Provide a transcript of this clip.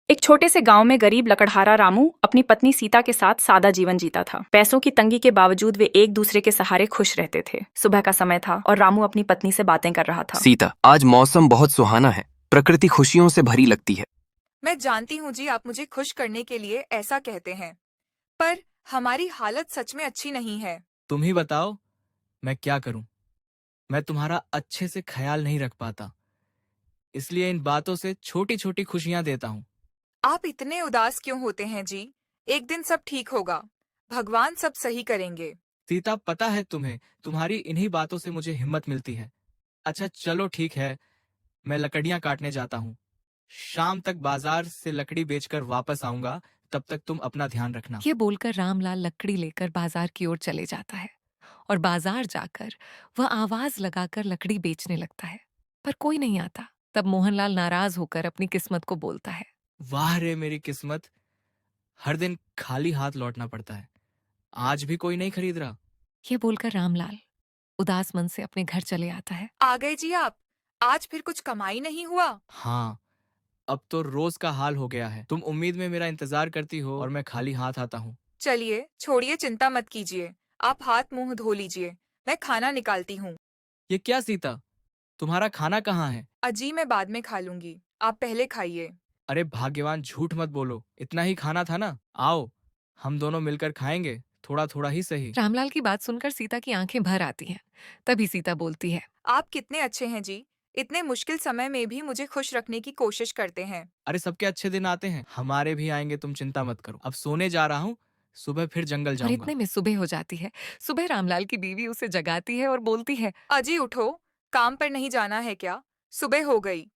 एक छोटे से गांव में गरीब लकड़हारा रामू अपनी पत्नी सीता के साथ सादा जीवन जीता था। पैसों की तंगी के बावजूद वे एक दूसरे के सहारे खुश रहते थे। सुबह का समय था और रामू अपनी पत्नी से बातें कर रहा था। सीता, आज मौसम बहुत सुहाना है। प्रकृति खुशियों से भरी लगती है। मैं जानती हूँ जी, आप मुझे खुश करने के लिए ऐसा कहते हैं, पर हमारी हालत सच में अच्छी नहीं है। तुम ही बताओ, मैं क्या करूं? मैं तुम्हारा अच्छे से ख्याल नहीं रख पाता, इसलिए इन बातों से छोटी छोटी खुशियां देता हूं। आप इतने उदास क्यों होते हैं जी? एक दिन सब ठीक होगा, भगवान सब सही करेंगे। सीता, पता है तुम्हें, तुम्हारी इन्हीं बातों से मुझे हिम्मत मिलती है। अच्छा चलो ठीक है, मैं लकड़ियां काटने जाता हूँ। शाम तक बाजार से लकड़ी बेचकर वापस आऊंगा। तब तक तुम अपना ध्यान रखना। ये बोलकर रामलाल लकड़ी लेकर बाजार की ओर चले जाता है और बाजार जाकर वह आवाज लगाकर लकड़ी बेचने लगता है, पर कोई नहीं आता। तब मोहनलाल नाराज होकर अपनी किस्मत को बोलता है। वाह रे मेरी किस्मत, हर दिन खाली हाथ लौटना पड़ता है। आज भी कोई नहीं खरीद रहा। ये बोलकर रामलाल उदास मन से अपने घर चले आता है। आ गए जी आप। आज फिर कुछ कमाई नहीं हुआ? हाँ, अब तो रोज का हाल हो गया है। तुम उम्मीद में मेरा इंतजार करती हो और मैं खाली हाथ आता हूँ। चलिए छोड़िए, चिंता मत कीजिए। आप हाथ मुंह धो लीजिए, मैं खाना निकालती हूँ। ये क्या सीता, तुम्हारा खाना कहाँ है? अजी मैं बाद में खा लूंगी, आप पहले खाइए। अरे भाग्यवान, झूठ मत बोलो। इतना ही खाना था ना? आओ, हम दोनों मिलकर खाएंगे, थोड़ा थोड़ा ही सही। रामलाल की बात सुनकर सीता की आंखें भर आती हैं। तभी सीता बोलती है। आप कितने अच्छे हैं जी, इतने मुश्किल समय में भी मुझे खुश रखने की कोशिश करते हैं। अरे सबके अच्छे दिन आते हैं, हमारे भी आएंगे, तुम चिंता मत करो। अब सोने जा रहा हूँ, सुबह फिर जंगल और जाऊंगा। इतने में सुबह हो जाती है। सुबह रामलाल की बीवी उसे जगाती है और बोलती है। अजी उठो, काम पर नहीं जाना है क्या? सुबह हो गई।